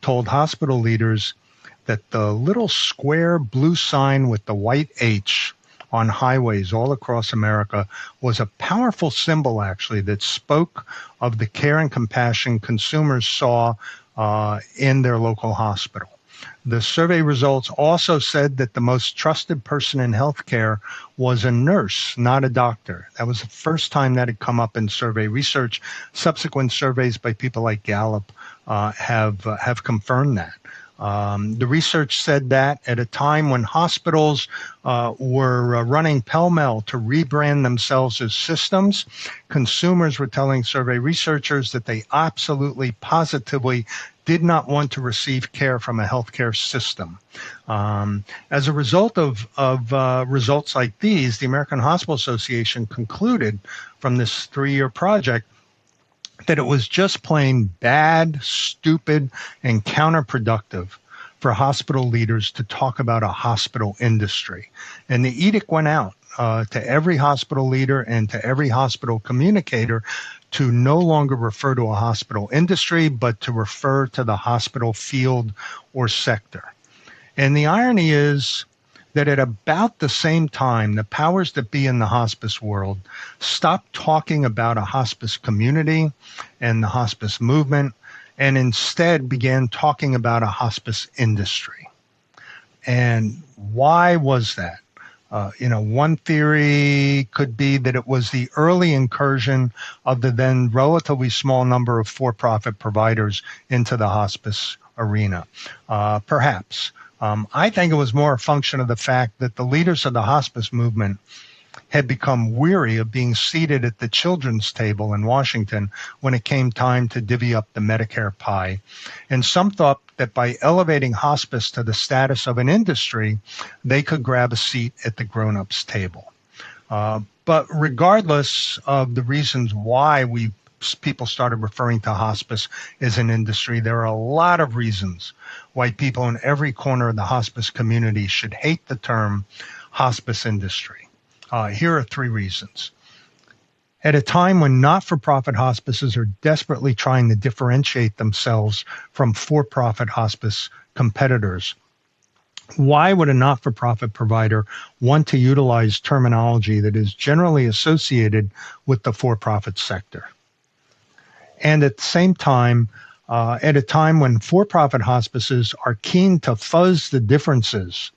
told hospital leaders that the little square blue sign with the white H on highways all across America was a powerful symbol, actually, that spoke of the care and compassion consumers saw in their local hospital. The survey results also said that the most trusted person in healthcare was a nurse, not a doctor. That was the first time that had come up in survey research. Subsequent surveys by people like Gallup have confirmed that. The research said that at a time when hospitals were running pell-mell to rebrand themselves as systems, consumers were telling survey researchers that they absolutely, positively did not want to receive care from a healthcare system. As a result of results like these, the American Hospital Association concluded from this 3-year project that it was just plain bad, stupid, and counterproductive for hospital leaders to talk about a hospital industry. And the edict went out to every hospital leader and to every hospital communicator to no longer refer to a hospital industry, but to refer to the hospital field or sector. And the irony is that at about the same time, the powers that be in the hospice world stopped talking about a hospice community and the hospice movement, and instead began talking about a hospice industry. And why was that? One theory could be that it was the early incursion of the then relatively small number of for-profit providers into the hospice arena. Perhaps. I think it was more a function of the fact that the leaders of the hospice movement had become weary of being seated at the children's table in Washington when it came time to divvy up the Medicare pie. And some thought that by elevating hospice to the status of an industry, they could grab a seat at the grown-ups table. But regardless of the reasons why people started referring to hospice as an industry, there are a lot of reasons why people in every corner of the hospice community should hate the term hospice industry. Here are 3 reasons. At a time when not-for-profit hospices are desperately trying to differentiate themselves from for-profit hospice competitors, why would a not-for-profit provider want to utilize terminology that is generally associated with the for-profit sector? And at the same time, at a time when for-profit hospices are keen to fuzz the differences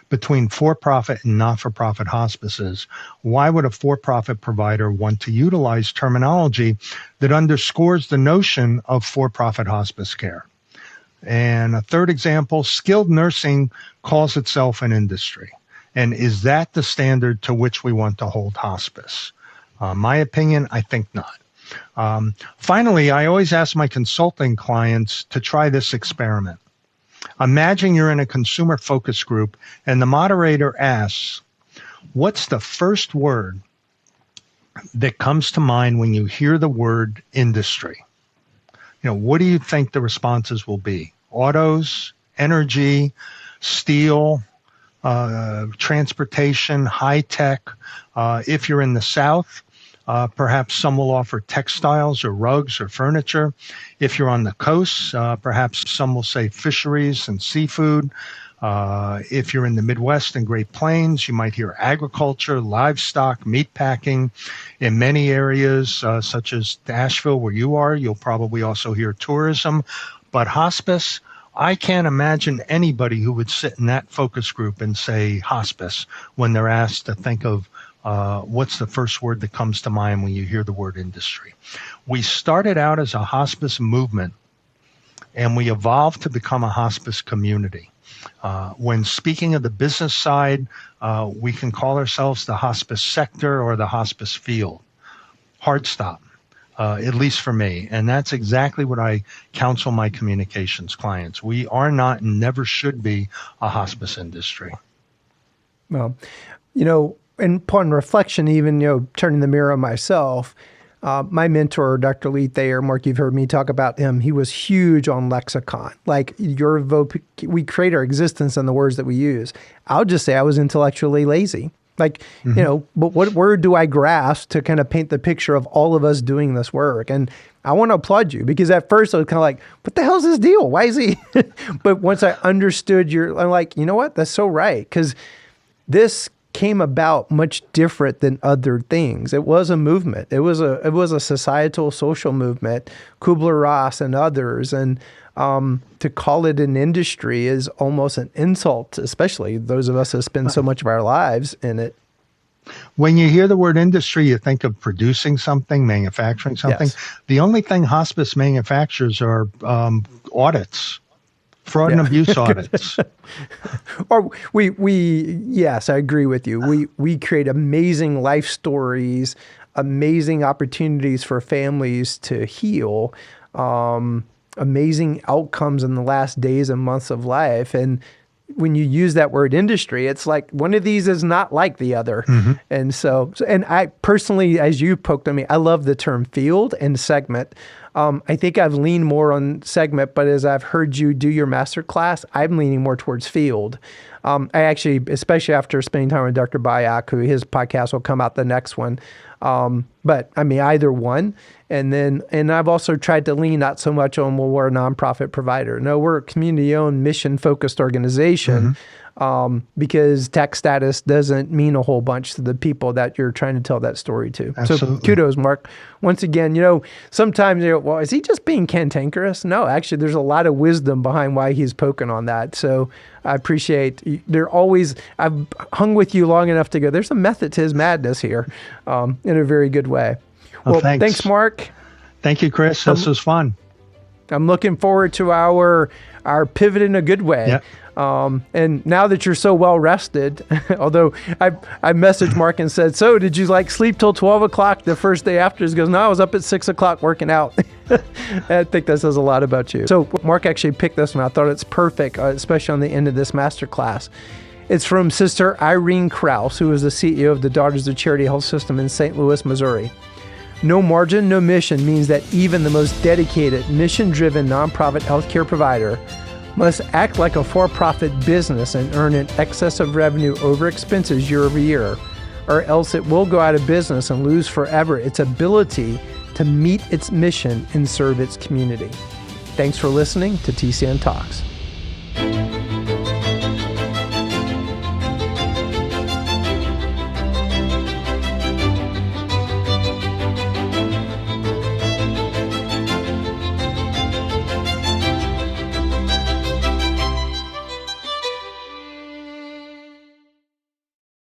between for-profit and not-for-profit hospices, why would a for-profit provider want to utilize terminology that underscores the notion of for-profit hospice care? And a third example, skilled nursing calls itself an industry. And is that the standard to which we want to hold hospice? My opinion, I think not. Finally, I always ask my consulting clients to try this experiment. Imagine you're in a consumer focus group and the moderator asks, what's the first word that comes to mind when you hear the word industry? What do you think the responses will be? Autos, energy, steel, transportation, high tech. If you're in the South, perhaps some will offer textiles or rugs or furniture. If you're on the coast, perhaps some will say fisheries and seafood. If you're in the Midwest and Great Plains, you might hear agriculture, livestock, meat packing. In many areas, such as Asheville, where you are, you'll probably also hear tourism. But hospice, I can't imagine anybody who would sit in that focus group and say hospice when they're asked to think of what's the first word that comes to mind when you hear the word industry. We started out as a hospice movement, and we evolved to become a hospice community. When speaking of the business side, we can call ourselves the hospice sector or the hospice field. Hard stop, at least for me. And that's exactly what I counsel my communications clients. We are not and never should be a hospice industry. Well, and upon reflection, even, turning the mirror on myself, my mentor, Dr. Lee Thayer, Mark, you've heard me talk about him. He was huge on lexicon. Like we create our existence in the words that we use. I'll just say I was intellectually lazy. Like, but what word do I grasp to kind of paint the picture of all of us doing this work? And I want to applaud you because at first I was kind of like, what the hell's this deal? Why is he? But once I understood I'm like, you know what? That's so right. Because this came about much different than other things. It was a movement. It was a societal social movement, Kubler-Ross and others. And to call it an industry is almost an insult, especially those of us that spend so much of our lives in it. When you hear the word industry, you think of producing something, manufacturing something. Yes. The only thing hospice manufactures are audits. Fraud and abuse audits. Or yes, I agree with you. We create amazing life stories, amazing opportunities for families to heal, amazing outcomes in the last days and months of life. And when you use that word industry, it's like one of these is not like the other. Mm-hmm. And I personally, as you poked on me, I love the term field and segment. I think I've leaned more on segment, but as I've heard you do your master class, I'm leaning more towards field. I actually, especially after spending time with Dr. Bayak, who his podcast will come out the next one. But I mean, either one. And I've also tried to lean not so much on, well, we're a nonprofit provider. No, we're a community-owned, mission-focused organization. Because tax status doesn't mean a whole bunch to the people that you're trying to tell that story to. Absolutely. So kudos, Mark. Once again, sometimes well, is he just being cantankerous? No, actually, there's a lot of wisdom behind why he's poking on that. So I appreciate, I've hung with you long enough to go, there's a method to his madness here in a very good way. Well, thanks, Mark. Thank you, Chris. This was fun. I'm looking forward to our pivot in a good way. Yep. And now that you're so well rested, although I messaged Mark and said, so did you sleep till 12 o'clock the first day after? He goes, no, I was up at 6 o'clock working out. I think that says a lot about you. So Mark actually picked this one. I thought it's perfect, especially on the end of this masterclass. It's from Sister Irene Krause, who is the CEO of the Daughters of Charity Health System in St. Louis, Missouri. No margin, no mission means that even the most dedicated, mission-driven nonprofit healthcare provider must act like a for-profit business and earn an excess of revenue over expenses year over year, or else it will go out of business and lose forever its ability to meet its mission and serve its community. Thanks for listening to TCN Talks.